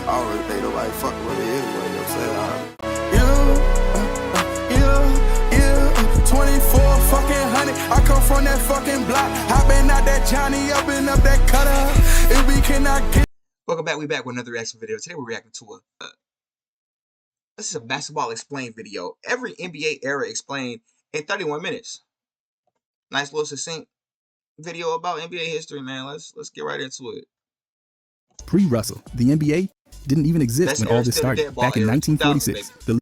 I don't really think nobody fucking with me anyway, you know what I'm saying? Yeah, 24 fucking hundred. I come from that fucking block. I been out that Johnny up and up that cutter. If we cannot get. Welcome back. We back with another reaction video. Today we're reacting to this is a basketball explained video. Every NBA era explained in 31 minutes. Nice little succinct video about NBA history, man. Let's get right into it. Pre-Russell, the NBA didn't even exist when all this started. Back in 1946,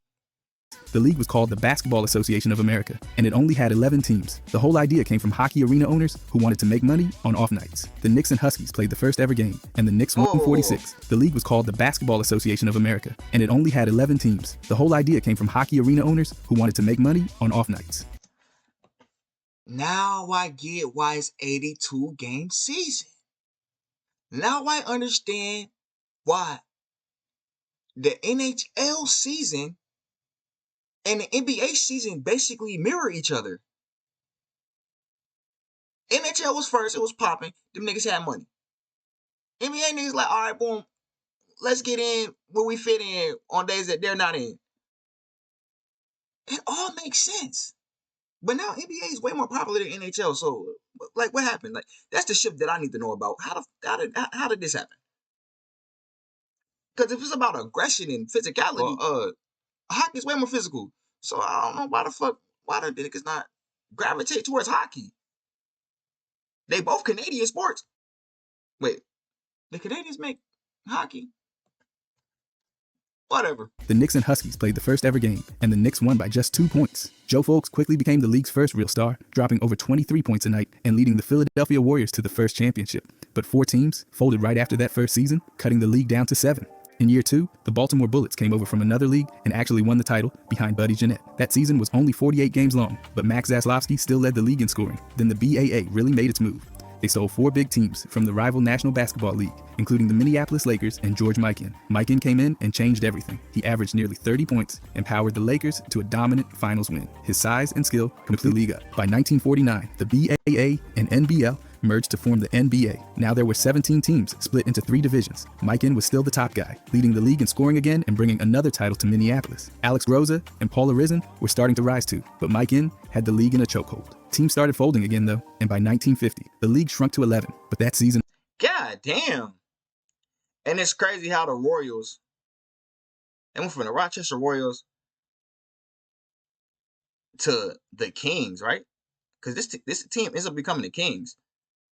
the league was called the Basketball Association of America, and it only had 11 teams. The whole idea came from hockey arena owners who wanted to make money on off nights. The Knicks and Huskies played the first ever game, and the Knicks won in 46. The league was called the Basketball Association of America, and it only had 11 teams. The whole idea came from hockey arena owners who wanted to make money on off nights. Now I get why it's 82 game season. Now I understand why the NHL season and the NBA season basically mirror each other. NHL was first, it was popping. Them niggas had money. NBA niggas like, all right, boom, let's get in where we fit in on days that they're not in. It all makes sense. But now NBA is way more popular than NHL. So, like, what happened? Like, that's the shit that I need to know about. How did this happen? Because if it's about aggression and physicality, hockey's way more physical. So I don't know why the niggas not gravitate towards hockey. They both Canadian sports. Wait, the Canadians make hockey? Whatever. The Knicks and Huskies played the first ever game, and the Knicks won by just 2 points. Joe Folks quickly became the league's first real star, dropping over 23 points a night and leading the Philadelphia Warriors to the first championship. But 4 teams folded right after that first season, cutting the league down to 7. In year 2, the Baltimore Bullets came over from another league and actually won the title behind Buddy Jeanette. That season was only 48 games long, but Max Zaslavsky still led the league in scoring. Then the BAA really made its move. They stole 4 big teams from the rival National Basketball League, including the Minneapolis Lakers and George Mikan. Mikan came in and changed everything. He averaged nearly 30 points and powered the Lakers to a dominant finals win. His size and skill completely the league up. By 1949, the BAA and NBL merged to form the NBA. Now there were 17 teams split into 3 divisions. Mikan was still the top guy, leading the league in scoring again and bringing another title to Minneapolis. Alex Rosa and Paula Rizin were starting to rise too, but Mikan had the league in a chokehold. Teams started folding again though, and by 1950, the league shrunk to 11. But that season, God damn. And it's crazy how the Royals, they went from the Rochester Royals to the Kings, right? Because this team ends up becoming the Kings.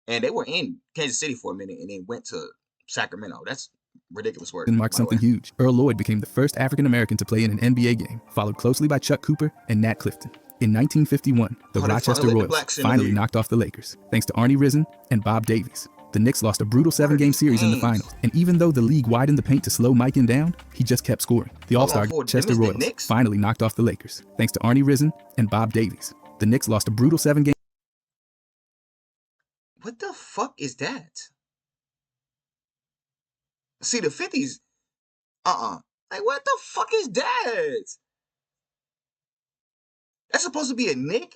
And they were in Kansas City for a minute and then went to Sacramento. That's ridiculous work. Marked something huge. Earl Lloyd became the first African-American to play in an NBA game, followed closely by Chuck Cooper and Nat Clifton. In 1951, the Rochester Royals finally knocked off the Lakers, thanks to Arnie Rizin and Bob Davies. The Knicks lost a brutal 7-game series in the finals, and even though the league widened the paint to slow Mikan down, he just kept scoring. The All-Star Rochester Royals finally knocked off the Lakers, thanks to Arnie Rizin and Bob Davies. The Knicks lost a brutal 7-game. What the fuck is that? See, the 50s, like, what the fuck is that? That's supposed to be a Knick?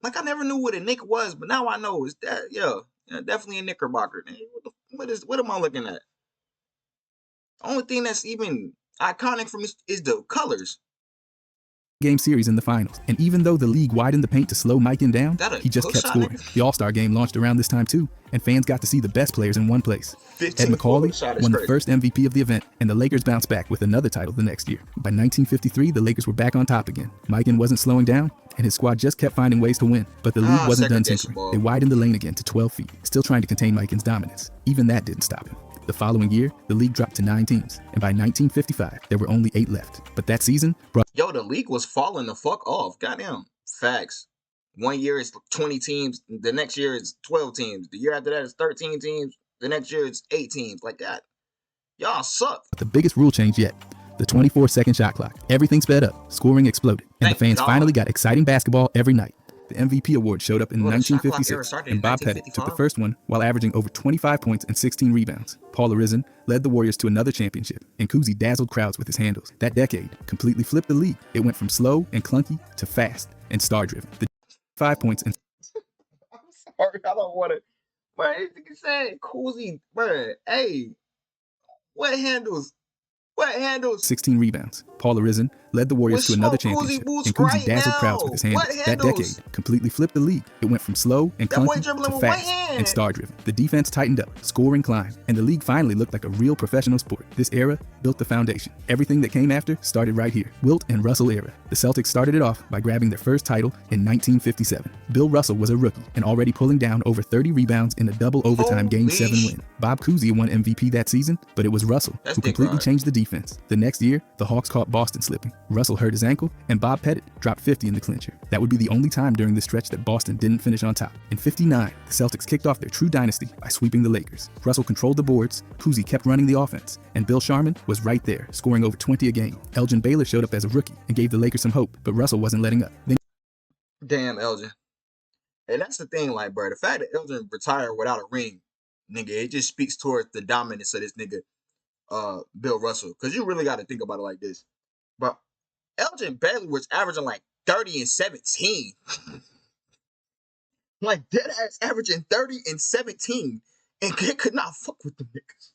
Like, I never knew what a Knick was, but now I know it's that. Yeah, definitely a Knickerbocker. What am I looking at? The only thing that's even iconic from this is the colors. Game series in the finals, and even though the league widened the paint to slow Mikan down, he just kept scoring. The All-Star game launched around this time too, and fans got to see the best players in one place. Ed McCauley won the first MVP of the event, and the Lakers bounced back with another title the next year. By 1953, the Lakers were back on top again. Mikan wasn't slowing down, and his squad just kept finding ways to win, but the league wasn't done tinkering. They widened the lane again to 12 feet, still trying to contain Mikan's dominance. Even that didn't stop him. The following year, the league dropped to 9 teams, and by 1955, there were only 8 left. But that season brought... Yo, the league was falling the fuck off. Goddamn. Facts. One year it's 20 teams, the next year it's 12 teams. The year after that it's 13 teams, the next year it's 8 teams. Like that. Y'all suck. The biggest rule change yet. The 24-second shot clock. Everything sped up, scoring exploded, and the fans finally got exciting basketball every night. The MVP award showed up in 1956, and Bob Pettit took the first one while averaging over 25 points and 16 rebounds. Paula Rizin led the Warriors to another championship, and Cousy dazzled crowds with his handles. That decade completely flipped the league. It went from slow and clunky to fast and star-driven. The 5 points and... I'm sorry, I don't want to... But you can say Cousy, bruh, hey, What handles? What handles? 16 rebounds. Paul Arizin led the Warriors to another championship, and Kuzi dazzled crowds with his handles. That decade completely flipped the league. It went from slow and clunky to fast and star-driven. The defense tightened up, scoring climbed, and the league finally looked like a real professional sport. This era built the foundation. Everything that came after started right here. Wilt and Russell era. The Celtics started it off by grabbing their first title in 1957. Bill Russell was a rookie and already pulling down over 30 rebounds in a double overtime Game 7 win. Bob Cousy won MVP that season, but it was Russell who completely changed the defense. The next year, the Hawks caught Boston slipping. Russell hurt his ankle, and Bob Pettit dropped 50 in the clincher. That would be the only time during this stretch that Boston didn't finish on top. In '59, the Celtics kicked off their true dynasty by sweeping the Lakers. Russell controlled the boards, Cousy kept running the offense, and Bill Sharman was right there, scoring over 20 a game. Elgin Baylor showed up as a rookie and gave the Lakers some hope, but Russell wasn't letting up. Damn, Elgin. And that's the thing, like, bro, the fact that Elgin retired without a ring, nigga, it just speaks towards the dominance of this nigga, Bill Russell. Because you really got to think about it like this. But Elgin Baylor was averaging like 30 and 17. Like, dead ass averaging 30 and 17. And could not fuck with the niggas.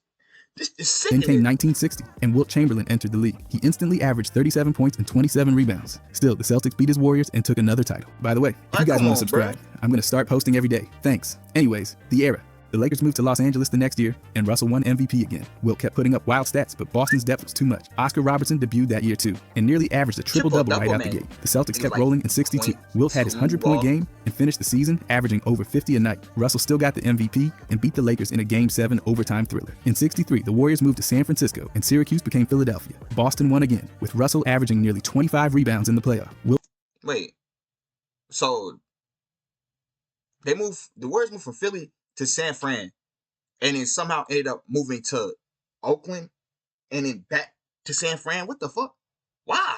This is sick. Then came 1960, and Wilt Chamberlain entered the league. He instantly averaged 37 points and 27 rebounds. Still, the Celtics beat his Warriors and took another title. By the way, if you guys want to subscribe, I'm going to start posting every day. Thanks. Anyways, the era. The Lakers moved to Los Angeles the next year, and Russell won MVP again. Wilt kept putting up wild stats, but Boston's depth was too much. Oscar Robertson debuted that year too, and nearly averaged a triple-double right out the gate. The Celtics kept rolling in '62. Wilt had his 100-point game and finished the season averaging over 50 a night. Russell still got the MVP and beat the Lakers in a Game 7 overtime thriller. In '63, the Warriors moved to San Francisco, and Syracuse became Philadelphia. Boston won again, with Russell averaging nearly 25 rebounds in the playoff. Wait, so the Warriors moved from Philly to San Fran, and then somehow ended up moving to Oakland, and then back to San Fran. What the fuck? Why?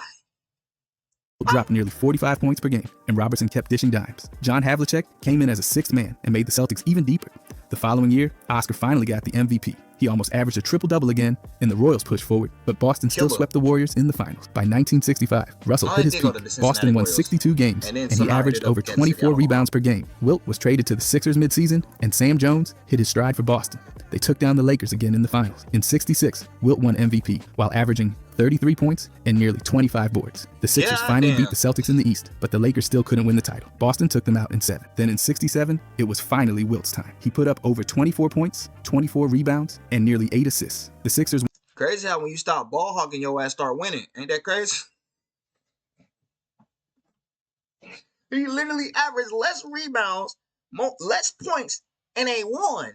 Dropped nearly 45 points per game, and Robertson kept dishing dimes. John Havlicek came in as a sixth man and made the Celtics even deeper. The following year, Oscar finally got the MVP. He almost averaged a triple-double again, and the Royals pushed forward, but Boston still swept the Warriors in the finals. By 1965, Russell hit his peak. Boston won 62 games, and he averaged over 24 rebounds per game. Wilt was traded to the Sixers midseason, and Sam Jones hit his stride for Boston. They took down the Lakers again in the finals. In '66, Wilt won MVP, while averaging 33 points and nearly 25 boards. The Sixers finally beat the Celtics in the East, but the Lakers still couldn't win the title. Boston took them out in 7. Then in '67, it was finally Wilt's time. He put up over 24 points, 24 rebounds, and nearly 8 assists. The Sixers... Crazy how when you stop ball hawking, your ass start winning. Ain't that crazy? He literally averaged less rebounds, less points, and ain't won.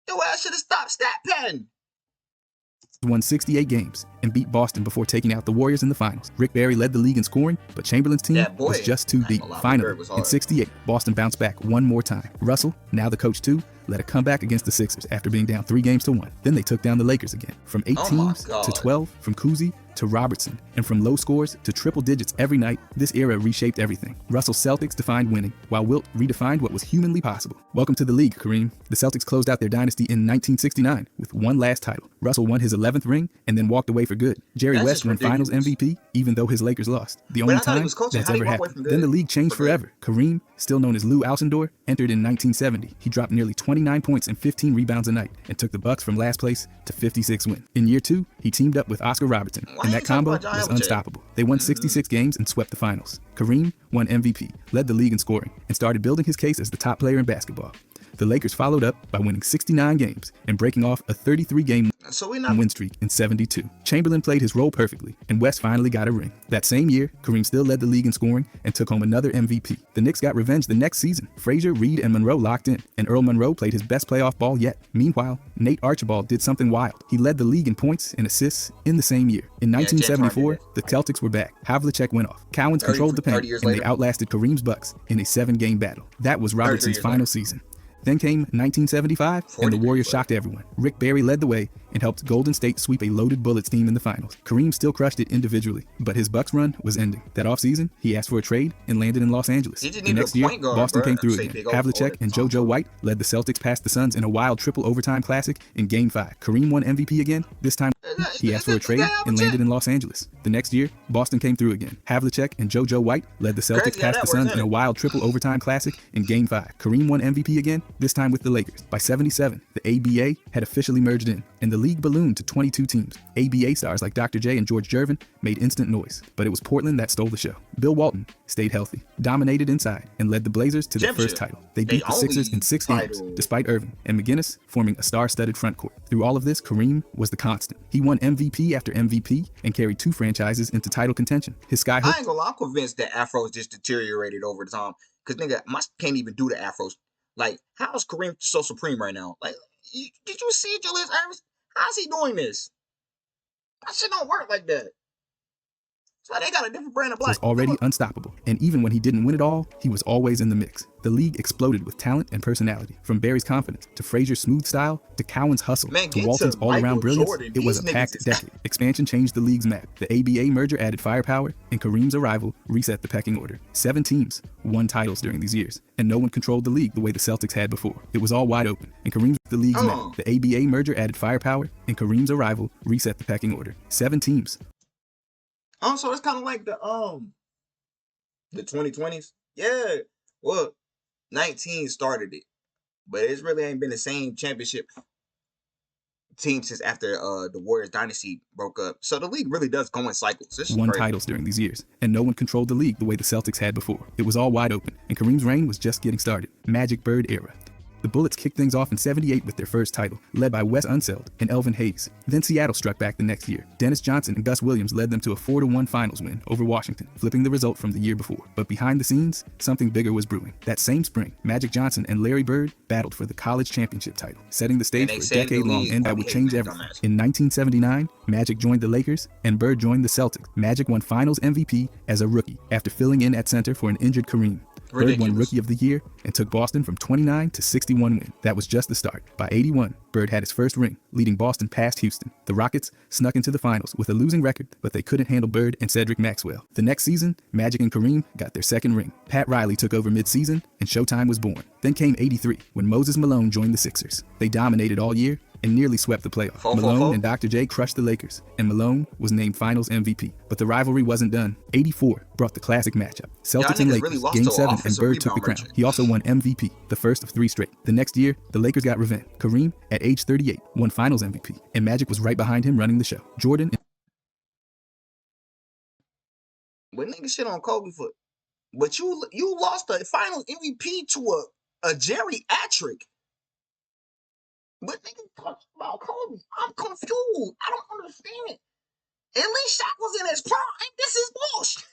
Your ass should have stopped stat padding. Won 68 games and beat Boston before taking out the Warriors in the finals. Rick Barry led the league in scoring, but Chamberlain's team was just too deep. Finally, in '68, Boston bounced back one more time. Russell, now the coach too, led a comeback against the Sixers after being down 3 games to 1. Then they took down the Lakers again. From 8 teams to 12, from Cousy to Robertson, and from low scores to triple digits every night, this era reshaped everything. Russell's Celtics defined winning, while Wilt redefined what was humanly possible. Welcome to the league, Kareem. The Celtics closed out their dynasty in 1969 with one last title. Russell won his 11th ring and then walked away for good. Jerry West won Finals MVP, even though his Lakers lost. The only time that's ever happened. Then the league changed forever. Kareem, still known as Lou Alcindor, entered in 1970. He dropped nearly 29 points and 15 rebounds a night and took the Bucks from last place to 56 wins. In year 2, he teamed up with Oscar Robertson, and that combo was unstoppable. They won 66 games and swept the finals. Kareem won MVP, led the league in scoring, and started building his case as the top player in basketball. The Lakers followed up by winning 69 games and breaking off a 33-game win streak in '72. Chamberlain played his role perfectly, and West finally got a ring. That same year, Kareem still led the league in scoring and took home another MVP. The Knicks got revenge the next season. Frazier, Reed, and Monroe locked in, and Earl Monroe played his best playoff ball yet. Meanwhile, Nate Archibald did something wild. He led the league in points and assists in the same year. In 1974, the Celtics were back. Havlicek went off. Cowens controlled the paint, and they outlasted Kareem's Bucks in a 7-game battle. That was Robertson's final season. Then came 1975, and the Warriors shocked everyone. Rick Barry led the way and helped Golden State sweep a loaded Bullets team in the finals. Kareem still crushed it individually, but his Bucks run was ending. That offseason, he asked for a trade and landed in Los Angeles. The next year, Boston came through again. Havlicek and JoJo White led the Celtics past the Suns in a wild triple overtime classic in Game 5. Kareem won MVP again, this time He asked for a trade and landed in Los Angeles. The next year, Boston came through again. Havlicek and JoJo White led the Celtics past the Suns in a wild triple overtime classic in Game 5. Kareem won MVP again, this time with the Lakers. By 77, the ABA had officially merged in, and the league ballooned to 22 teams. ABA stars like Dr. J and George Gervin made instant noise, but it was Portland that stole the show. Bill Walton stayed healthy, dominated inside, and led the Blazers to their first title. They beat the Sixers in 6 games, despite Irving and McGinnis forming a star-studded front court. Through all of this, Kareem was the constant. He won MVP after MVP and carried 2 franchises into title contention. His skyhook. I ain't gonna lie, I'm convinced that afros just deteriorated over time. Cause nigga, my can't even do the afros. Like, how is Kareem so supreme right now? Like, did you see Julius Irving? How's he doing this? That shit don't work like that. So they got a different brand of black. Was already unstoppable, and even when he didn't win it all, he was always in the mix. The league exploded with talent and personality. From Barry's confidence to Frazier's smooth style to Cowan's hustle to Walton's all-around brilliance, it was a packed decade. Expansion changed the league's map. The ABA merger added firepower, and Kareem's arrival reset the pecking order. 7 teams won titles during these years, and no one controlled the league the way the Celtics had before. It was all wide open, and Kareem's the league's map. The ABA merger added firepower, and Kareem's arrival reset the pecking order. 7 teams. So it's kind of like the 2020s. Yeah, well, 19 started it, but it's really ain't been the same championship team since after the Warriors dynasty broke up. So the league really does go in cycles. Won titles during these years, and no one controlled the league the way the Celtics had before. It was all wide open, and Kareem's reign was just getting started. Magic Bird era. The Bullets kicked things off in '78 with their first title, led by Wes Unseld and Elvin Hayes. Then Seattle struck back the next year. Dennis Johnson and Gus Williams led them to a 4-1 finals win over Washington, flipping the result from the year before. But behind the scenes, something bigger was brewing. That same spring, Magic Johnson and Larry Bird battled for the college championship title, setting the stage for a decade-long end that would change everything. In 1979, Magic joined the Lakers, and Bird joined the Celtics. Magic won Finals MVP as a rookie after filling in at center for an injured Kareem. Bird won Rookie of the Year and took Boston from 29 to 61 wins. That was just the start. By 81, Bird had his first ring, leading Boston past Houston. The Rockets snuck into the finals with a losing record, but they couldn't handle Bird and Cedric Maxwell. The next season, Magic and Kareem got their second ring. Pat Riley took over mid-season, and Showtime was born. Then came 83, when Moses Malone joined the Sixers. They dominated all year and nearly swept the playoffs. Malone and Dr. J crushed the Lakers, and Malone was named Finals MVP. But the rivalry wasn't done. 84 brought the classic matchup. Celtics and Lakers, Game 7, and Bird took the crown. He also won MVP, the first of 3 straight. The next year, the Lakers got revenge. Kareem, at age 38, won Finals MVP, and Magic was right behind him running the show. Jordan. But nigga shit on Kobe for, but you lost the Finals MVP to a geriatric. But nigga talk about Kobe. I'm confused. I don't understand. At least Shaq was in his prime. This is bullshit.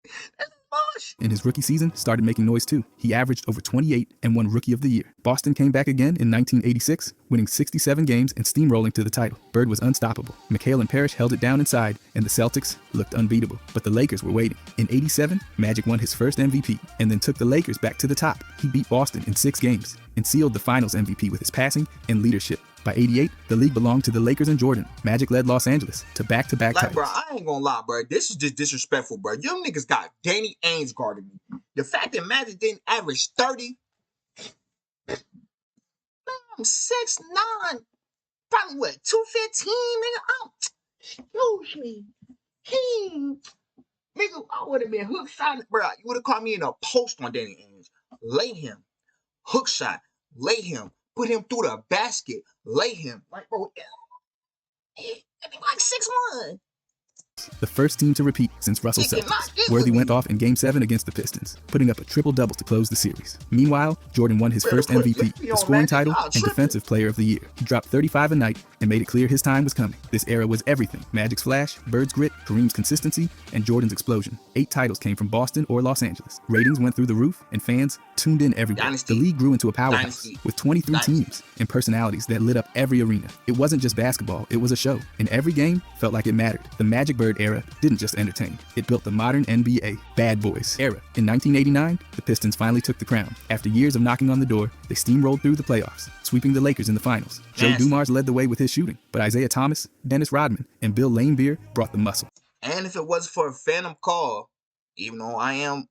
This is bullshit. In his rookie season, started making noise too. He averaged over 28 and won Rookie of the Year. Boston came back again in 1986, winning 67 games and steamrolling to the title. Bird was unstoppable. McHale and Parrish held it down inside, and the Celtics looked unbeatable. But the Lakers were waiting. In 87, Magic won his first MVP, and then took the Lakers back to the top. He beat Boston in 6 games, and sealed the Finals MVP with his passing and leadership. By 88, the league belonged to the Lakers and Jordan. Magic led Los Angeles to back-to-back titles. Bro, I ain't gonna lie, bro. This is just disrespectful, bro. You niggas got Danny Ainge guarding me. The fact that Magic didn't average 30, I'm 6'9", probably what, 215, nigga. Excuse me. Nigga, I would have been hook shot, bro. You would have caught me in a post on Danny Ainge. Lay him. Hook shot. Lay him. Put him through the basket. Lay him. Like, bro, he like 6'1". The first team to repeat since Russell Celtics. Worthy went off in Game 7 against the Pistons, putting up a triple-double to close the series. Meanwhile, Jordan won his first MVP, the scoring title, and Defensive Player of the Year. He dropped 35 a night and made it clear his time was coming. This era was everything. Magic's flash, Bird's grit, Kareem's consistency, and Jordan's explosion. 8 titles came from Boston or Los Angeles. Ratings went through the roof, and fans tuned in everywhere. Dynasty. The league grew into a powerhouse with 23 Dynasty. teams and personalities that lit up every arena. It wasn't just basketball, it was a show, and every game felt like it mattered. The Magic Bird era didn't just entertain, it built the modern NBA Bad Boys era. In 1989, the Pistons finally took the crown. After years of knocking on the door, they steamrolled through the playoffs, sweeping the Lakers in the finals. Joe Dumars led the way with his shooting, but Isaiah Thomas, Dennis Rodman, and Bill Laimbeer brought the muscle. And if it wasn't for a phantom call, even though I am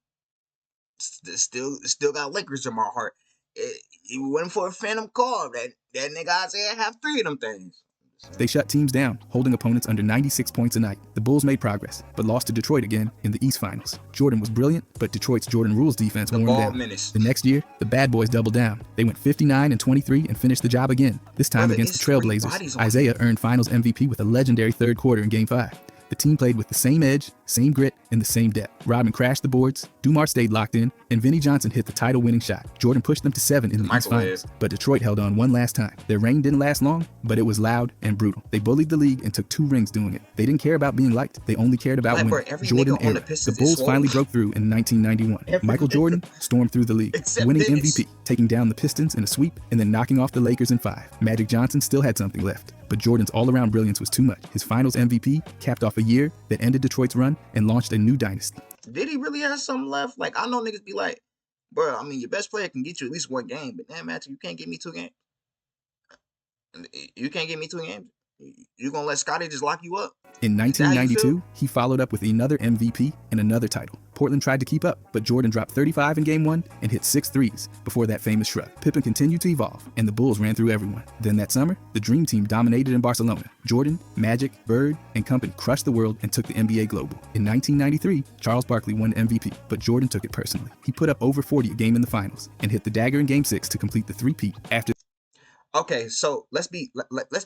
still got Lakers in my heart, it wasn't for a phantom call that nigga Isaiah have 3 of them things. They shut teams down, holding opponents under 96 points a night. The Bulls made progress, but lost to Detroit again in the East Finals. Jordan was brilliant, but Detroit's Jordan Rules defense wore him down. Menace. The next year, the Bad Boys doubled down. They went 59-23 and finished the job again, this time against the Trailblazers. Isaiah earned Finals MVP with a legendary third quarter in Game 5. The team played with the same edge, same grit, and the same depth. Rodman crashed the boards, Dumar stayed locked in, and Vinnie Johnson hit the title-winning shot. Jordan pushed them to 7 in the East Finals, but Detroit held on one last time. Their reign didn't last long, but it was loud and brutal. They bullied the league and took 2 rings doing it. They didn't care about being liked. They only cared about winning. Jordan era. The Bulls finally broke through in 1991. Michael Jordan stormed through the league, winning MVP, taking down the Pistons in a sweep, and then knocking off the Lakers in 5. Magic Johnson still had something left, but Jordan's all-around brilliance was too much. His Finals MVP capped off a year that ended Detroit's run and launched a new dynasty. Did he really have something left? Like, I know niggas be like, bro, I mean, your best player can get you at least 1 game, but damn, Magic, you can't get me 2 games. You can't get me 2 games. You gonna let Scottie just lock you up? In 1992, he followed up with another MVP and another title. Portland tried to keep up, but Jordan dropped 35 in Game 1 and hit 6 threes before that famous shrug. Pippen continued to evolve, and the Bulls ran through everyone. Then that summer, the Dream Team dominated in Barcelona. Jordan, Magic, Bird, and company crushed the world and took the NBA global. In 1993, Charles Barkley won MVP, but Jordan took it personally. He put up over 40 a game in the finals and hit the dagger in Game 6 to complete the three-peat after. Okay, so let's be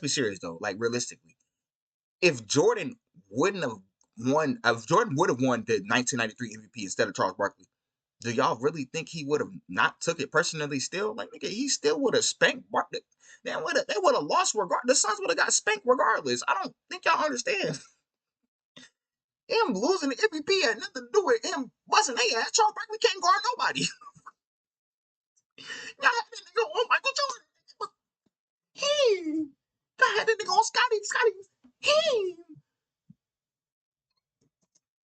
serious though. Like, realistically, if Jordan would have won the 1993 MVP instead of Charles Barkley, do y'all really think he would have not took it personally still? Like, nigga, he still would have spanked Barkley. They would have lost regardless. The Suns would have got spanked regardless. I don't think y'all understand. Him losing the MVP had nothing to do with him busting their ass. Charles Barkley can't guard nobody. Y'all had that nigga on Michael Jordan. Y'all had that nigga on Scottie.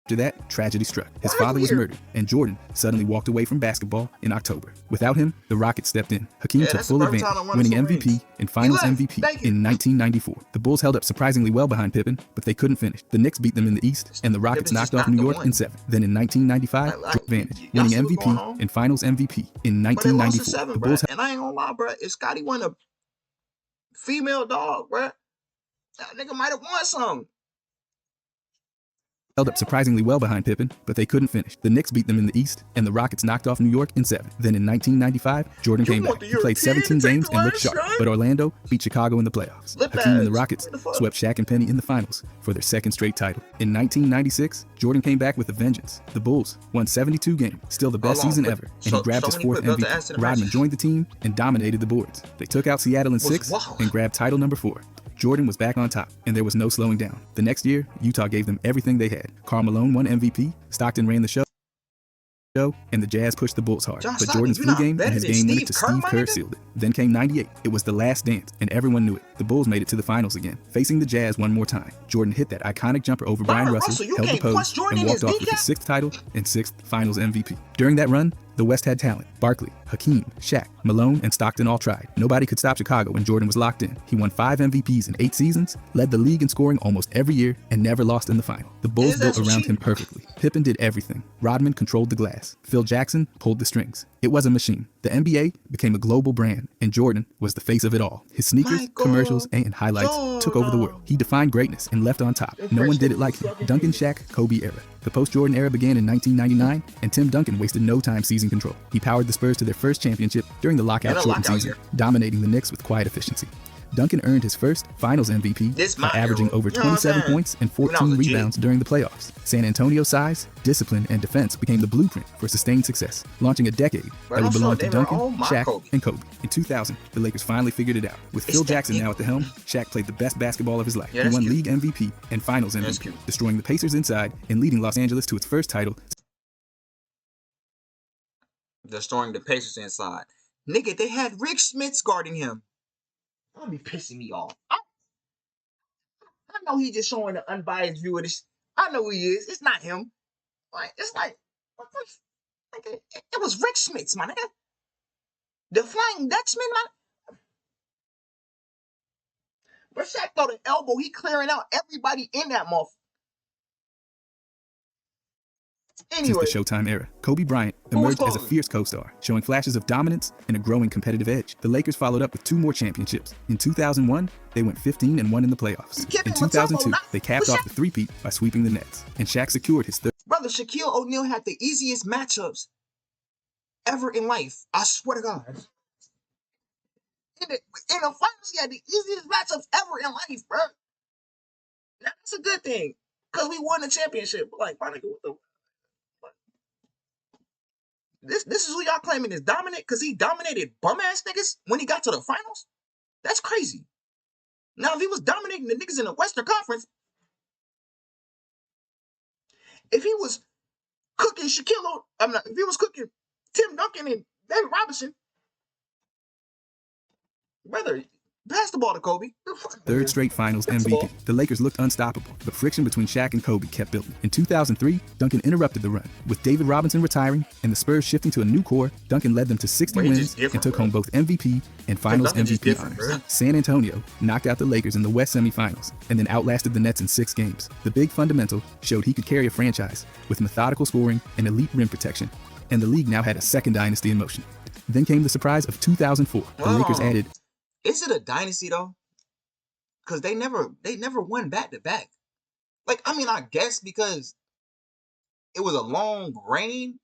After that, tragedy struck. His father was murdered, and Jordan suddenly walked away from basketball in October. Without him, the Rockets stepped in. Hakeem took full advantage, winning MVP and Finals MVP in 1994. The Bulls held up surprisingly well behind Pippen, but they couldn't finish. The Knicks beat them in the East, and the Rockets knocked off New York in 7. Then in 1995, took advantage, winning MVP and Finals MVP in 1994. The Bulls and I ain't gonna lie, bro. If Scottie won a female dog, bro, that nigga might have won something. Held up surprisingly well behind Pippen, but they couldn't finish. The Knicks beat them in the East, and the Rockets knocked off New York in 7. Then in 1995, Jordan came back. He played 17 games and looked sharp, but Orlando beat Chicago in the playoffs. Hakeem and the Rockets swept Shaq and Penny in the finals for their 2nd straight title. In 1996, Jordan came back with a vengeance. The Bulls won 72 games, still the best season ever, and he grabbed his 4th MVP. Rodman joined the team and dominated the boards. They took out Seattle in 6 and grabbed title number 4. Jordan was back on top, and there was no slowing down. The next year, Utah gave them everything they had. Karl Malone won MVP, Stockton ran the show, and the Jazz pushed the Bulls hard. But Jordan's flu game and his game winner to Steve Kerr sealed it. Then came '98. It was the last dance, and everyone knew it. The Bulls made it to the finals again, facing the Jazz one more time. Jordan hit that iconic jumper over Brian Russell, held the pose, and walked off with his 6th title and 6th Finals MVP. During that run, the West had talent. Barkley, Hakeem, Shaq, Malone, and Stockton all tried. Nobody could stop Chicago when Jordan was locked in. He won 5 MVPs in 8 seasons, led the league in scoring almost every year, and never lost in the final. The Bulls built around him perfectly. Pippen did everything. Rodman controlled the glass. Phil Jackson pulled the strings. It was a machine. The NBA became a global brand, and Jordan was the face of it all. His sneakers, commercials, and highlights took over the world. He defined greatness and left on top. No one did it like him. Duncan, Shaq, Kobe era. The post-Jordan era began in 1999, and Tim Duncan wasted no time seizing control. He powered the Spurs to their first championship during the lockout-shortened season, dominating the Knicks with quiet efficiency. Duncan earned his first Finals MVP by averaging over 27 points and 14 rebounds during the playoffs. San Antonio's size, discipline, and defense became the blueprint for sustained success, launching a decade that would belong to Duncan, Shaq, and Kobe. In 2000, the Lakers finally figured it out. With Phil Jackson now at the helm, Shaq played the best basketball of his life. He won League MVP and Finals MVP, destroying the Pacers inside and leading Los Angeles to its first title. Destroying the Pacers inside. Nigga, they had Rick Smits guarding him. That'll be pissing me off. I know he just showing an unbiased view of this. I know who he is. It's not him. Like, it's like, it was Rick Smits, my nigga. The Flying Dutchman, man. But Shaq throw the elbow. He clearing out everybody in that motherfucker. Anyway, Since the Showtime era, Kobe Bryant Who was emerged as a calling? fierce co-star, showing flashes of dominance and a growing competitive edge. The Lakers followed up with 2 more championships. In 2001, they went 15-1 in the playoffs. In 2002, they capped off the three-peat by sweeping the Nets, and Shaq secured his third. Brother, Shaquille O'Neal had the easiest matchups ever in life. I swear to God. In the finals, he had the easiest matchups ever in life, bro. Now, that's a good thing, because we won the championship. Like, my nigga, what the... This is who y'all claiming is dominant, because he dominated bum-ass niggas when he got to the finals? That's crazy. Now, if he was dominating the niggas in the Western Conference, if he was cooking if he was cooking Tim Duncan and David Robinson, brother, pass the ball to Kobe. Third straight finals MVP. The Lakers looked unstoppable, but friction between Shaq and Kobe kept building. In 2003, Duncan interrupted the run. With David Robinson retiring and the Spurs shifting to a new core, Duncan led them to 60 wins and took home both MVP and Finals MVP honors. San Antonio knocked out the Lakers in the West semifinals and then outlasted the Nets in 6 games. The big fundamental showed he could carry a franchise with methodical scoring and elite rim protection, and the league now had a second dynasty in motion. Then came the surprise of 2004. The Lakers added... Is it a dynasty though? Because they never won back to back. Like, I mean, I guess because it was a long reign,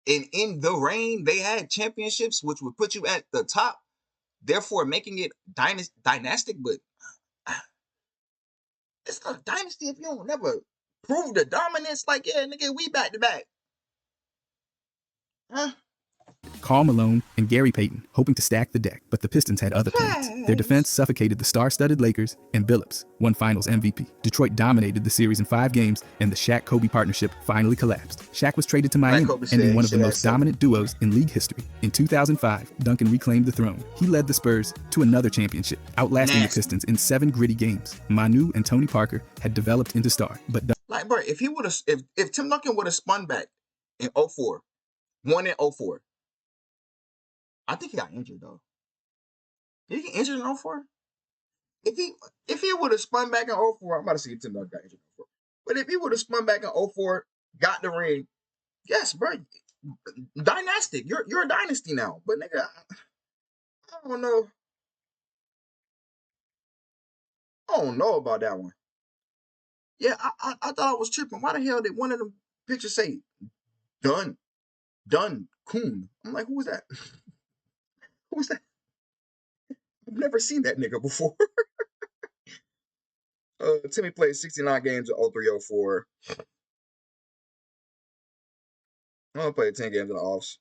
and in the reign they had championships, which would put you at the top, therefore making it dynastic. But it's not a dynasty if you don't never prove the dominance. Like, yeah, nigga, we back to back. Huh? Karl Malone and Gary Payton, hoping to stack the deck, but the Pistons had other plans. Their defense suffocated the star-studded Lakers, and Billups won Finals MVP. Detroit dominated the series in 5 games, and the Shaq-Kobe partnership finally collapsed. Shaq was traded to Miami, ending one of the most dominant duos in league history. In 2005, Duncan reclaimed the throne. He led the Spurs to another championship, outlasting the Pistons in 7 gritty games. Manu and Tony Parker had developed into stars, but like, bro, if Tim Duncan would have spun back in 04, won in 04. I think he got injured though. Did he get injured in 04? If he would have spun back in 04, I'm about to see if Tim Duncan got injured in 04. But if he would have spun back in 04, got the ring, yes, bro, dynastic. You're a dynasty now. But nigga, I don't know. I don't know about that one. Yeah, I thought I was tripping. Why the hell did one of them pictures say Dun Coon? I'm like, who was that? Who's that? I've never seen that nigga before. Timmy played 69 games in 03-04. I'm gonna play 10 games in the offs.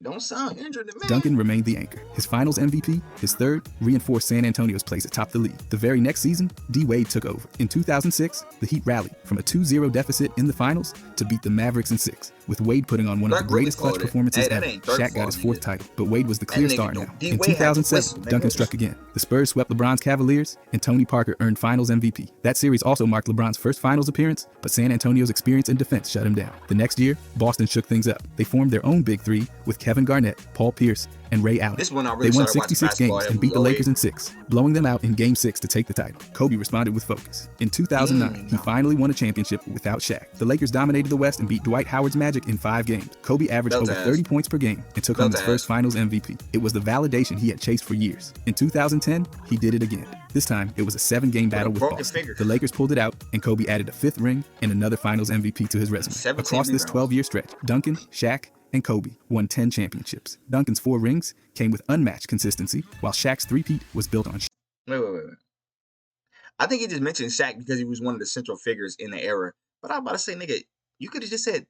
Don't sound injured to me. Duncan remained the anchor. His Finals MVP, his third, reinforced San Antonio's place atop the league. The very next season, D-Wade took over. In 2006, the Heat rallied from a 2-0 deficit in the Finals to beat the Mavericks in 6, with Wade putting on one of the greatest clutch performances ever. Shaq got his 4th title, but Wade was the clear star now. In 2007, Duncan struck again. The Spurs swept LeBron's Cavaliers, and Tony Parker earned Finals MVP. That series also marked LeBron's first Finals appearance, but San Antonio's experience and defense shut him down. The next year, Boston shook things up. They formed their own Big Three with Kevin Garnett, Paul Pierce, and Ray Allen. They won 66 games and beat the Lakers in 6, blowing them out in Game 6 to take the title. Kobe responded with focus. In 2009, he finally won a championship without Shaq. The Lakers dominated the West and beat Dwight Howard's Magic in 5 games. Kobe averaged over 30 points per game and took home his first Finals MVP. It was the validation he had chased for years. In 2010, he did it again. This time, it was a 7-game battle with Boston. The Lakers pulled it out, and Kobe added a 5th ring and another Finals MVP to his resume. Across this 12-year stretch, Duncan, Shaq, and Kobe won 10 championships. Duncan's 4 rings came with unmatched consistency, while Shaq's three-peat was built on... Wait. I think he just mentioned Shaq because he was one of the central figures in the era. But I was about to say, nigga, you could have just said...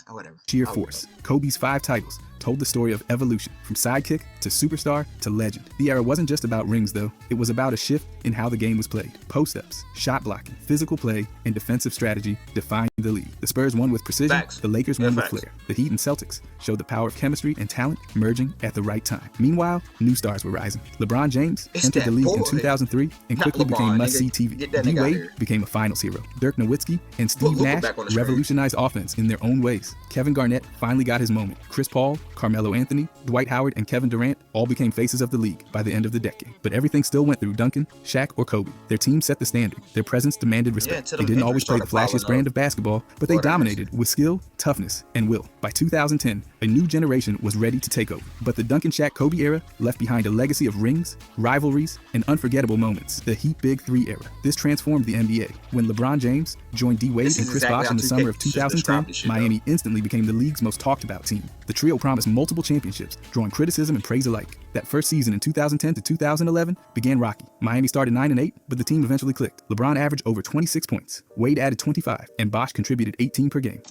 whatever. Sheer force. Kobe's 5 titles told the story of evolution, from sidekick to superstar to legend. The era wasn't just about rings, though. It was about a shift in how the game was played. Post-ups, shot blocking, physical play, and defensive strategy defined the league. The Spurs won with precision. Facts. The Lakers won with flair. The Heat and Celtics showed the power of chemistry and talent merging at the right time. Meanwhile, new stars were rising. LeBron James entered the league in 2003 and quickly became must-see TV. D-Wade became a Finals hero. Dirk Nowitzki and Steve Nash revolutionized offense in their own ways. Kevin Garnett finally got his moment. Chris Paul Carmelo Anthony, Dwight Howard, and Kevin Durant all became faces of the league by the end of the decade. But everything still went through Duncan, Shaq, or Kobe. Their team set the standard. Their presence demanded respect. They didn't always play the flashiest brand of basketball, but they dominated with skill, toughness, and will. By 2010, a new generation was ready to take over. But the Duncan, Shaq, Kobe era left behind a legacy of rings, rivalries, and unforgettable moments. The Heat Big Three era. This transformed the NBA. When LeBron James joined D. Wade and Chris Bosh in the summer of 2010, Miami instantly became the league's most talked about team. The trio promised multiple championships, drawing criticism and praise alike. That first season in 2010 to 2011 began rocky. Miami started 9-8, but the team eventually clicked. LeBron averaged over 26 points. Wade added 25, and Bosh contributed 18 per game.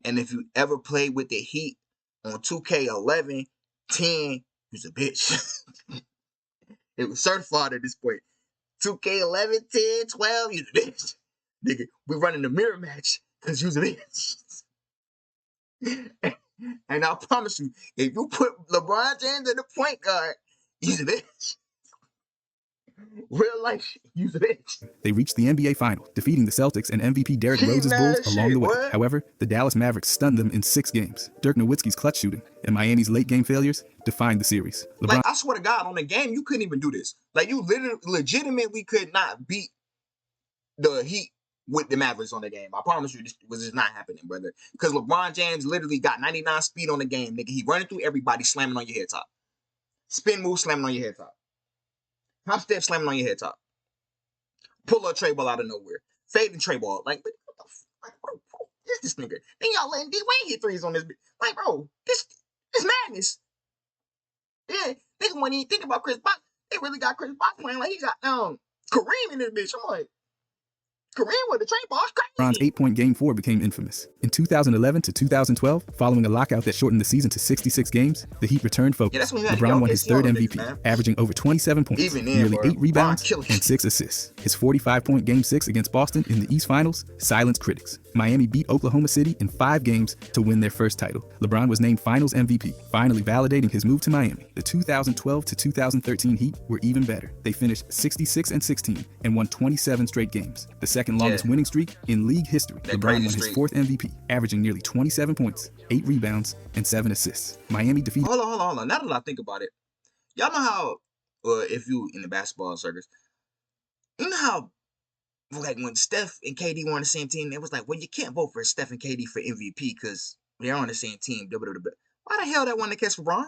And if you ever played with the Heat on 2K11, 10, you's a bitch. It was certified at this point. 2K11, 10, 12, you's a bitch. Nigga, we running the mirror match because you's a bitch. And I promise you, if you put LeBron James at the point guard, he's a bitch. Real life, he's a bitch. They reached the NBA Final, defeating the Celtics and MVP Derrick Rose's Bulls along the way. What? However, the Dallas Mavericks stunned them in 6 games. Dirk Nowitzki's clutch shooting and Miami's late game failures defined the series. LeBron, Like, I swear to God, on the game, you couldn't even do this. Like, you legitimately could not beat the Heat with the Mavericks on the game. I promise you, this was just not happening, brother. Because LeBron James literally got 99 speed on the game, nigga. He running through everybody, slamming on your head top. Spin move, slamming on your head top. Hop step, slamming on your head top. Pull up tray ball out of nowhere. Fading tray ball. Like, what the fuck, bro? Who is this nigga? Then y'all letting D-Wade hit threes on this bitch. Like, bro, this is madness. Yeah, nigga, when you think about Chris Bosh, they really got Chris Bosh playing like he got Kareem in this bitch. I'm like, Kareem with the tray ball, LeBron's 8-point Game 4 became infamous. In 2011 to 2012, following a lockout that shortened the season to 66 games, the Heat returned focus. LeBron won his 3rd MVP, averaging over 27 points, nearly 8 rebounds, and 6 assists. His 45-point Game 6 against Boston in the East Finals silenced critics. Miami beat Oklahoma City in 5 games to win their first title. LeBron was named Finals MVP, finally validating his move to Miami. The 2012 to 2013 Heat were even better. They finished 66-16 and won 27 straight games, the second longest winning streak in league history. LeBron won his 4th MVP, averaging nearly 27 points, 8 rebounds, and 7 assists. Miami defeated... Hold on. Now that I think about it, y'all know how, if you in the basketball circus, you know how, like, when Steph and KD were on the same team, it was like, well, you can't vote for Steph and KD for MVP because they're on the same team. Why the hell that one to catch LeBron?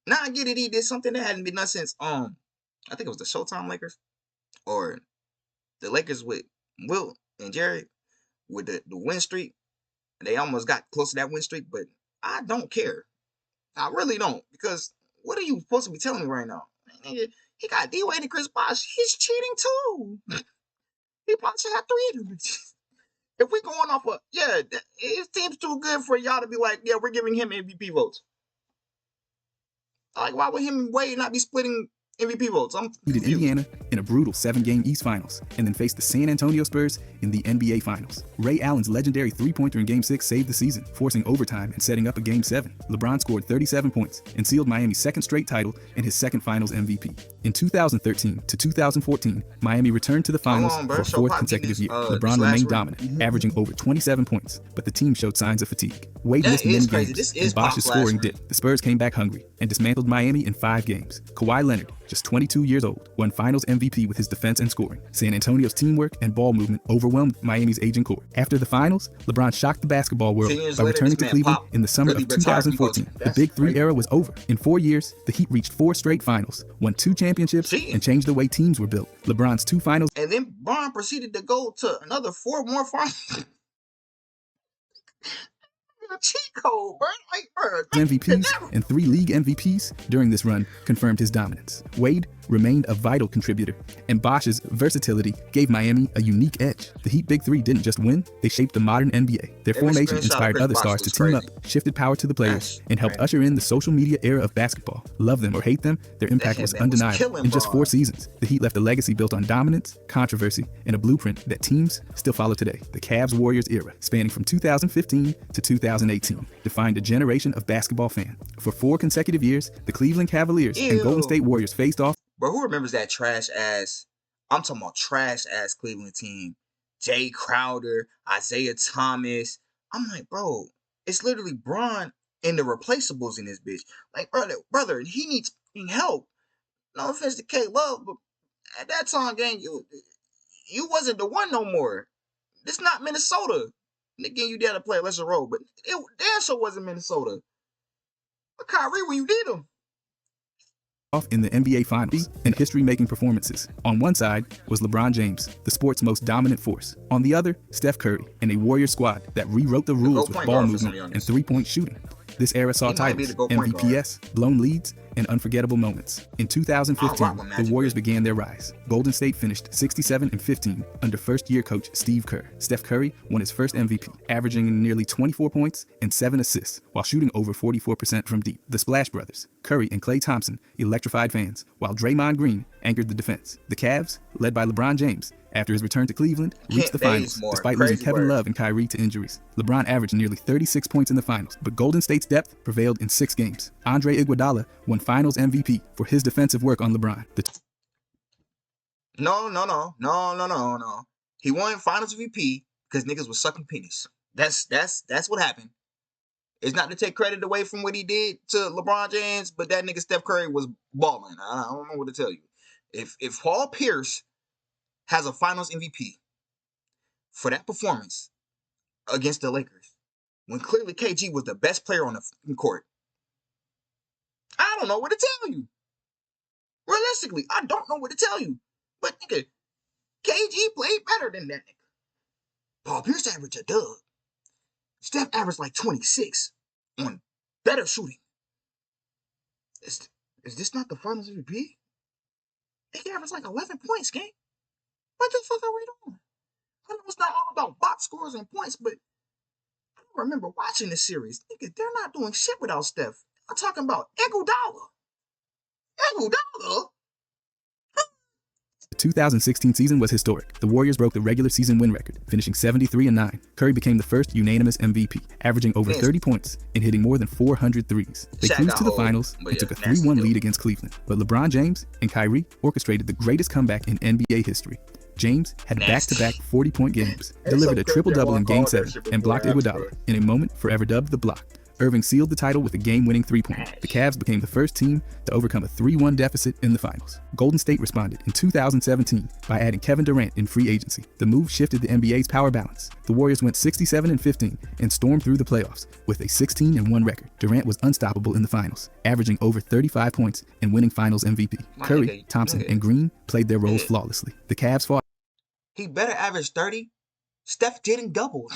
Now I get it, he did something that hadn't been done since, I think it was the Showtime Lakers, or the Lakers with Will and Jerry with the win streak. They almost got close to that win streak, but I don't care. I really don't, because what are you supposed to be telling me right now? Nigga, he got D-Wade and Chris Bosh. He's cheating too. He probably should have 3 of them. If we going off of, his team's too good for y'all to be like, yeah, we're giving him MVP votes. Like, why would him and Wade not be splitting MVP votes? Beat Indiana in a brutal 7-game East Finals, and then faced the San Antonio Spurs in the NBA Finals. Ray Allen's legendary 3-pointer in Game 6 saved the season, forcing overtime and setting up a Game 7. LeBron scored 37 points and sealed Miami's 2nd straight title and his 2nd Finals MVP. In 2013 to 2014, Miami returned to the Finals for a 4th consecutive year. LeBron remained dominant, averaging over 27 points, but the team showed signs of fatigue. Wade missed many games, and Bosh's scoring dipped. The Spurs came back hungry and dismantled Miami in 5 games. Kawhi Leonard, just 22 years old, won Finals MVP with his defense and scoring. San Antonio's teamwork and ball movement overwhelmed Miami's aging core. After the Finals, LeBron shocked the basketball world by returning to Cleveland in the summer of 2014. The Big Three era was over. In 4 years, the Heat reached 4 straight Finals, won 2 championships, and changed the way teams were built. LeBron's 2 Finals... And then Bron proceeded to go to another 4 more Finals. Cheat code, bro. Like, bro, MVPs and 3 league MVPs during this run confirmed his dominance. Wade remained a vital contributor, and Bosh's versatility gave Miami a unique edge. The Heat Big Three didn't just win, they shaped the modern NBA. Their formation inspired other stars to team up, shifted power to the players, and helped usher in the social media era of basketball. Love them or hate them, their impact was undeniable. In just 4 seasons, the Heat left a legacy built on dominance, controversy, and a blueprint that teams still follow today. The Cavs-Warriors era, spanning from 2015 to 2018, defined a generation of basketball fans. For 4 consecutive years, the Cleveland Cavaliers and Golden State Warriors faced off. Bro, who remembers that trash-ass, I'm talking about trash-ass Cleveland team? Jay Crowder, Isaiah Thomas. I'm like, bro, it's literally Bron and the replaceables in this bitch. Like, brother, he needs help. No offense to K Love, but at that time, gang, you wasn't the one no more. This not Minnesota. And again, you did to play a lesser role, but it damn sure wasn't Minnesota. But Kyrie, when you did him. Off in the NBA Finals and history-making performances. On one side was LeBron James, the sport's most dominant force. On the other, Steph Curry and a Warrior squad that rewrote the rules with ball movement and three-point shooting. This era saw titles, MVPs, blown leads, and unforgettable moments. In 2015, the Warriors began their rise. Golden State finished 67-15 under first-year coach Steve Kerr. Steph Curry won his first MVP, averaging nearly 24 points and 7 assists while shooting over 44% from deep. The Splash Brothers, Curry and Klay Thompson, electrified fans, while Draymond Green anchored the defense. The Cavs, led by LeBron James, after his return to Cleveland, reached the finals despite losing Kevin Love and Kyrie to injuries. LeBron averaged nearly 36 points in the finals, but Golden State's depth prevailed in 6 games. Andre Iguodala won Finals MVP for his defensive work on LeBron. No. He won Finals MVP because niggas was sucking penis. That's what happened. It's not to take credit away from what he did to LeBron James, but that nigga Steph Curry was balling. I don't know what to tell you. If Paul Pierce has a Finals MVP for that performance against the Lakers, when clearly KG was the best player on the court, I don't know what to tell you. Realistically, I don't know what to tell you. But nigga, KG played better than that nigga. Paul Pierce averaged a dub. Steph averaged like 26 on better shooting. Is this not the Finals MVP? He averaged like 11 points, gang. What the fuck are we doing? I know it's not all about box scores and points, but I don't remember watching this series. Nigga, they're not doing shit without Steph. I'm talking about Iguodala. The 2016 season was historic. The Warriors broke the regular season win record, finishing 73-9. Curry became the first unanimous MVP, averaging over 30 points and hitting more than 400 threes. They cruised to the finals and took a 3-1 lead against Cleveland. But LeBron James and Kyrie orchestrated the greatest comeback in NBA history. James had back-to-back 40-point games, delivered a triple-double in Game 7, and blocked Iguodala in a moment forever dubbed the block. Irving sealed the title with a game-winning three-pointer. The Cavs became the first team to overcome a 3-1 deficit in the finals. Golden State responded in 2017 by adding Kevin Durant in free agency. The move shifted the NBA's power balance. The Warriors went 67-15 and stormed through the playoffs with a 16-1 record. Durant was unstoppable in the finals, averaging over 35 points and winning Finals MVP. Curry, Thompson, and Green played their roles flawlessly. The Cavs fought. He better average 30. Steph didn't double.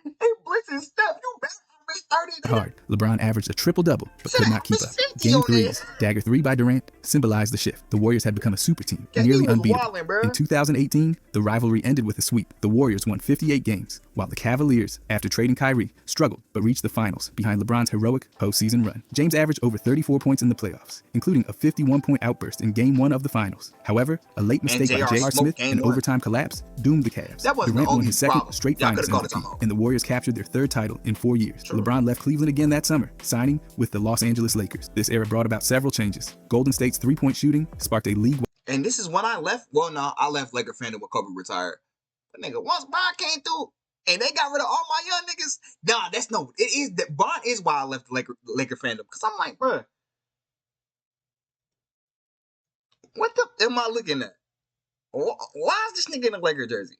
Hey, Blitz Steph, you better average 30. Hard. LeBron averaged a triple-double, but could not keep up. Game 3's dagger 3 by Durant symbolized the shift. The Warriors had become a super team, nearly unbeatable. In 2018, the rivalry ended with a sweep. The Warriors won 58 games, while the Cavaliers, after trading Kyrie, struggled but reached the finals behind LeBron's heroic postseason run. James averaged over 34 points in the playoffs, including a 51-point outburst in Game 1 of the finals. However, a late mistake by J.R. Smith and overtime collapse doomed the Cavs. Durant won his second straight finals MVP, and the Warriors captured their third title in 4 years. LeBron left Cleveland again that summer, signing with the Los Angeles Lakers. This era brought about several changes. Golden State's three-point shooting sparked a league. And this is when I left. Well, no, I left Laker fandom when Kobe retired. But nigga, once Bron came through and they got rid of all my young niggas, nah, that's no. It is that Bron is why I left the Laker fandom. Because I'm like, bruh, what the am I looking at? Why is this nigga in a Laker jersey?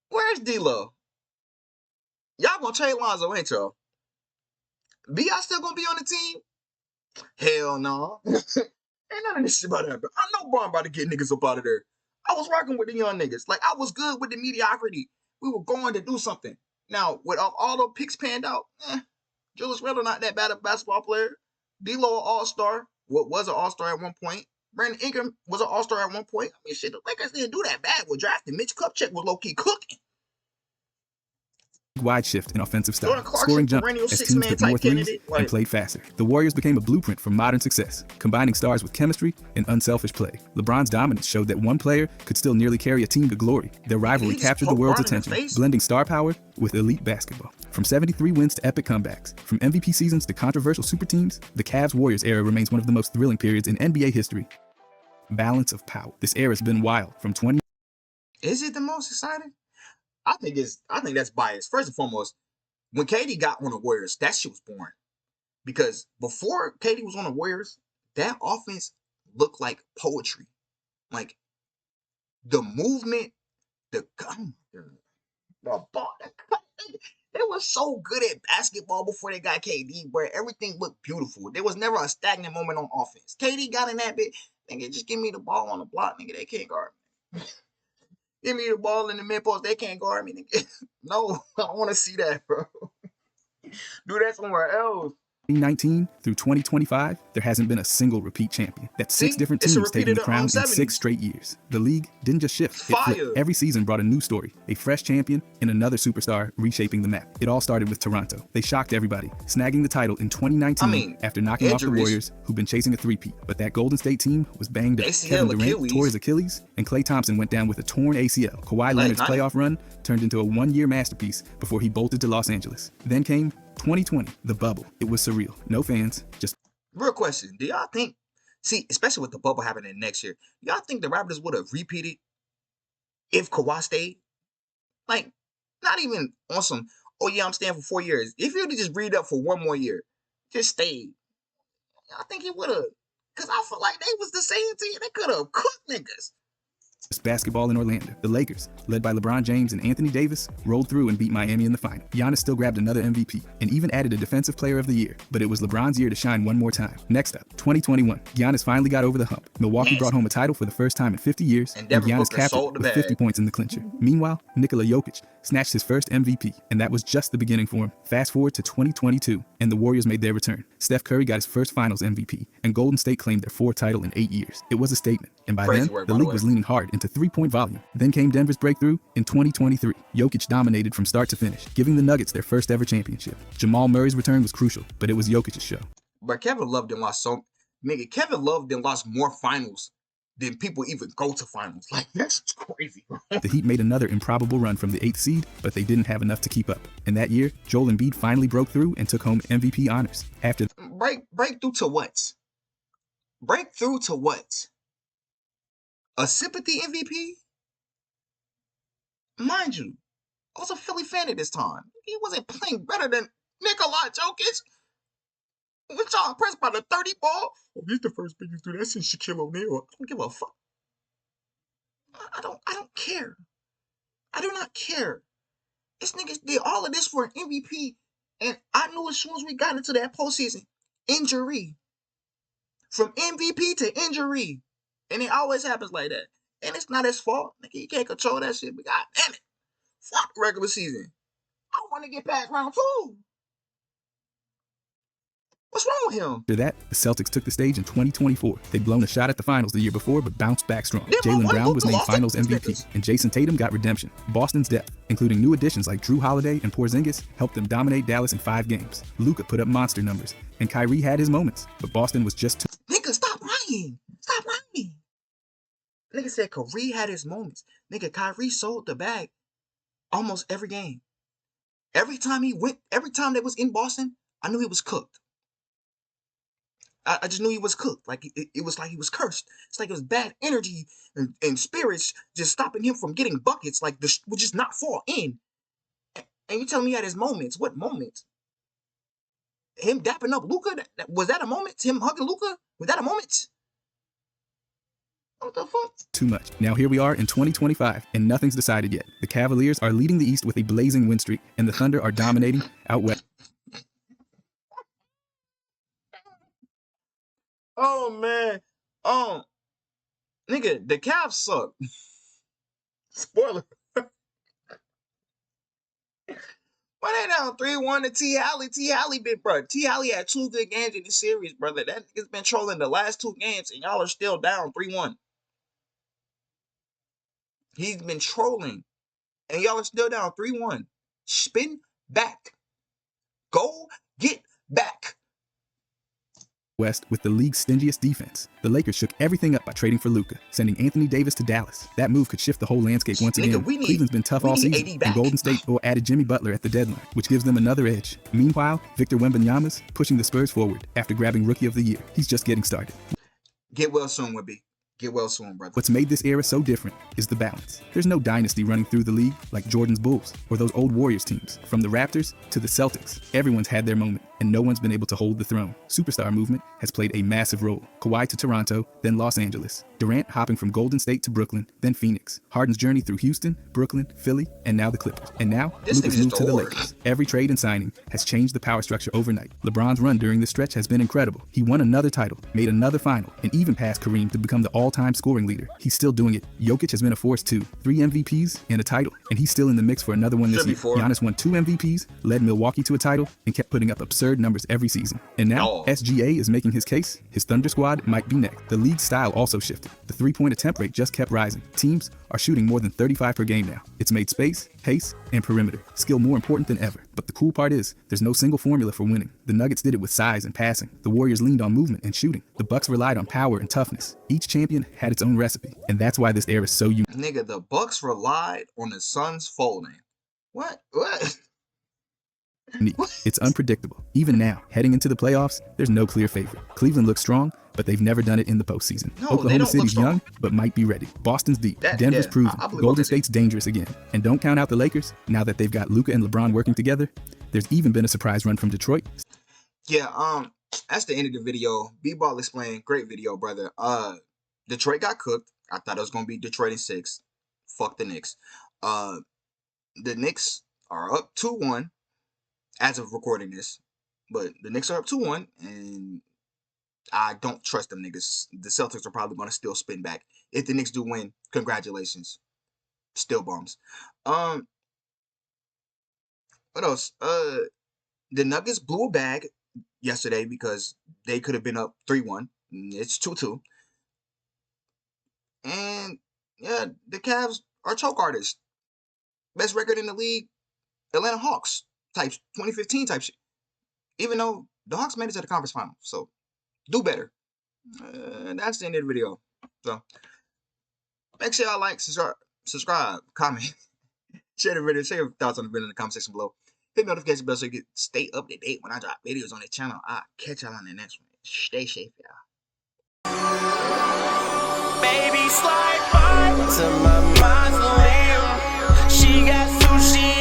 Where's D-Lo? Y'all gonna trade Lonzo, ain't y'all? B.I. still gonna be on the team? Hell no. Ain't none of this shit about to happen. I know Bron about to get niggas up out of there. I was rocking with the young niggas. Like, I was good with the mediocrity. We were going to do something. Now, with all those picks panned out, Julius Randle not that bad a basketball player. D-Lo an all-star. What was an all-star at one point. Brandon Ingram was an all-star at one point. I mean, shit, the Lakers didn't do that bad with drafting. Mitch Kupchak was low-key cooking. Wide shift in offensive style, scoring jump as teams took more threes and played faster. The Warriors became a blueprint for modern success, combining stars with chemistry and unselfish play. LeBron's dominance showed that one player could still nearly carry a team to glory. Their rivalry captured the world's attention, blending star power with elite basketball. From 73 wins to epic comebacks, from MVP seasons to controversial super teams, the Cavs-Warriors era remains one of the most thrilling periods in NBA history. Balance of power. This era has been wild from 20. Is it the most exciting? I think that's biased. First and foremost, when KD got on the Warriors, that shit was boring. Because before KD was on the Warriors, that offense looked like poetry. Like the movement, the ball, they were so good at basketball before they got KD, where everything looked beautiful. There was never a stagnant moment on offense. KD got in that bit, nigga, just give me the ball on the block, nigga, they can't guard me. Give me the ball in the mid post, they can't guard me, nigga. No, I don't want to see that, bro. Do that somewhere else. 2019 through 2025, there hasn't been a single repeat champion. That's six different teams taking the crown in 6 straight years. The league didn't just shift, it flipped. Every season brought a new story, a fresh champion, and another superstar reshaping the map. It all started with Toronto. They shocked everybody, snagging the title in 2019 after knocking off the Warriors, who've been chasing a three-peat. But that Golden State team was banged up. Kevin Durant tore his Achilles, and Klay Thompson went down with a torn ACL. Kawhi Leonard's playoff run turned into a one-year masterpiece before he bolted to Los Angeles. Then came 2020, the bubble. It was surreal. No fans, just... Real question. Do y'all think, especially with the bubble happening next year, y'all think the Raptors would have repeated if Kawhi stayed? Like, not even on some, oh yeah, I'm staying for 4 years. If you would have just read up for one more year, just stayed, I think he would have. Because I feel like they was the same team. They could have cooked niggas. Basketball in Orlando. The Lakers, led by LeBron James and Anthony Davis, rolled through and beat Miami in the final. Giannis still grabbed another MVP and even added a Defensive Player of the Year, but it was LeBron's year to shine one more time. Next up, 2021. Giannis finally got over the hump. Milwaukee brought home a title for the first time in 50 years, and Giannis capped it with 50 points in the clincher. Meanwhile, Nikola Jokic snatched his first MVP, and that was just the beginning for him. Fast forward to 2022, and the Warriors made their return. Steph Curry got his first Finals MVP, and Golden State claimed their fourth title in 8 years. It was a statement, and by then, the league was leaning hard into three-point volume. Then came Denver's breakthrough in 2023. Jokic dominated from start to finish, giving the Nuggets their first ever championship. Jamal Murray's return was crucial, but it was Jokic's show. But Kevin Love done lost Kevin Love done lost more finals than people even go to finals. Like, that's crazy. The Heat made another improbable run from the 8th seed, but they didn't have enough to keep up. And that year, Joel Embiid finally broke through and took home MVP honors. After breakthrough to what? Breakthrough to what? A sympathy MVP? Mind you, I was a Philly fan at this time. He wasn't playing better than Nikola Jokic. What y'all impressed by the 30 ball? Oh, he's the first biggest dude. That's since Shaquille O'Neal. I don't give a fuck. I don't care. I do not care. This niggas did all of this for an MVP, and I knew as soon as we got into that postseason, injury. From MVP to injury. And it always happens like that. And it's not his fault. Nigga, he can't control that shit, but god damn it. Fuck the regular season. I want to get past round 2. What's wrong with him? After that, the Celtics took the stage in 2024. They'd blown a shot at the finals the year before, but bounced back strong. Jaylen Brown was named Finals MVP, and Jason Tatum got redemption. Boston's depth, including new additions like Drew Holiday and Porzingis, helped them dominate Dallas in 5 games. Luka put up monster numbers, and Kyrie had his moments, but Boston was just too... Nigga, stop lying. Stop lying. Nigga said Kyrie had his moments. Nigga, Kyrie sold the bag almost every game. Every time they was in Boston, I knew he was cooked. I just knew he was cooked. Like, it was like he was cursed. It's like it was bad energy and spirits just stopping him from getting buckets. Like, would just not fall in. And you telling me he had his moments. What moments? Him dapping up Luka? Was that a moment? Him hugging Luka? Was that a moment? What the fuck? Too much. Now here we are in 2025, and nothing's decided yet. The Cavaliers are leading the East with a blazing win streak, and the Thunder are dominating out west. Oh, man. Nigga, the Cavs suck. Spoiler. Why they down 3-1 to T. Halley? T. Halley T. Halley had 2 good games in the series, brother. That nigga's been trolling the last 2 games, and y'all are still down 3-1. He's been trolling, and y'all are still down 3-1. Spin back. Go get back. West with the league's stingiest defense. The Lakers shook everything up by trading for Luka, sending Anthony Davis to Dallas. That move could shift the whole landscape once again. Cleveland's been tough all season, and Golden State added Jimmy Butler at the deadline, which gives them another edge. Meanwhile, Victor Wembanyama's pushing the Spurs forward after grabbing Rookie of the Year. He's just getting started. Get well soon, Wemby. Get well soon, brother. What's made this era so different is the balance. There's no dynasty running through the league like Jordan's Bulls or those old Warriors teams. From the Raptors to the Celtics, everyone's had their moment, and no one's been able to hold the throne. Superstar movement has played a massive role. Kawhi to Toronto, then Los Angeles. Durant hopping from Golden State to Brooklyn, then Phoenix. Harden's journey through Houston, Brooklyn, Philly, and now the Clippers. And now, Luka's moved to the Lakers. Every trade and signing has changed the power structure overnight. LeBron's run during this stretch has been incredible. He won another title, made another final, and even passed Kareem to become the all-time scoring leader. He's still doing it. Jokic has been a force too. 3 MVPs and a title, and he's still in the mix for another one this year. Giannis won 2 MVPs, led Milwaukee to a title, and kept putting up absurd numbers every season. And now, SGA is making his case. His Thunder squad might be next. The league's style also shifted. The three-point attempt rate just kept rising. Teams are shooting more than 35 per game now. It's made space, pace, and perimeter skill more important than ever. But the cool part is, there's no single formula for winning. The Nuggets did it with size and passing. The Warriors leaned on movement and shooting. The Bucks relied on power and toughness. Each champion had its own recipe, and that's why this era is so unique. Nigga, the Bucks relied on the Suns folding. What? It's unpredictable. Even now, heading into the playoffs, there's no clear favorite. Cleveland looks strong, but they've never done it in the postseason. No, Oklahoma City's young, but might be ready. Boston's deep. Denver's proven. Golden State's dangerous again. And don't count out the Lakers. Now that they've got Luka and LeBron working together, there's even been a surprise run from Detroit. Yeah, that's the end of the video. B-Ball explained. Great video, brother. Detroit got cooked. I thought it was going to be Detroit in 6. Fuck the Knicks. The Knicks are up 2-1 as of recording this. But the Knicks are up 2-1, and I don't trust them niggas. The Celtics are probably going to still spin back. If the Knicks do win, congratulations. Still bums. What else? The Nuggets blew a bag yesterday because they could have been up 3-1. It's 2-2. And yeah, the Cavs are choke artists. Best record in the league, Atlanta Hawks type 2015 type shit. Even though the Hawks made it to the conference final, so do better. That's the end of the video. So make sure y'all like, subscribe, comment, share the video, share your thoughts on the video in the comment section below. Hit the notification bell so you can stay up to date when I drop videos on the channel. I'll catch y'all on the next one. Stay safe, y'all. Baby, slide by to my mausoleum. She got sushi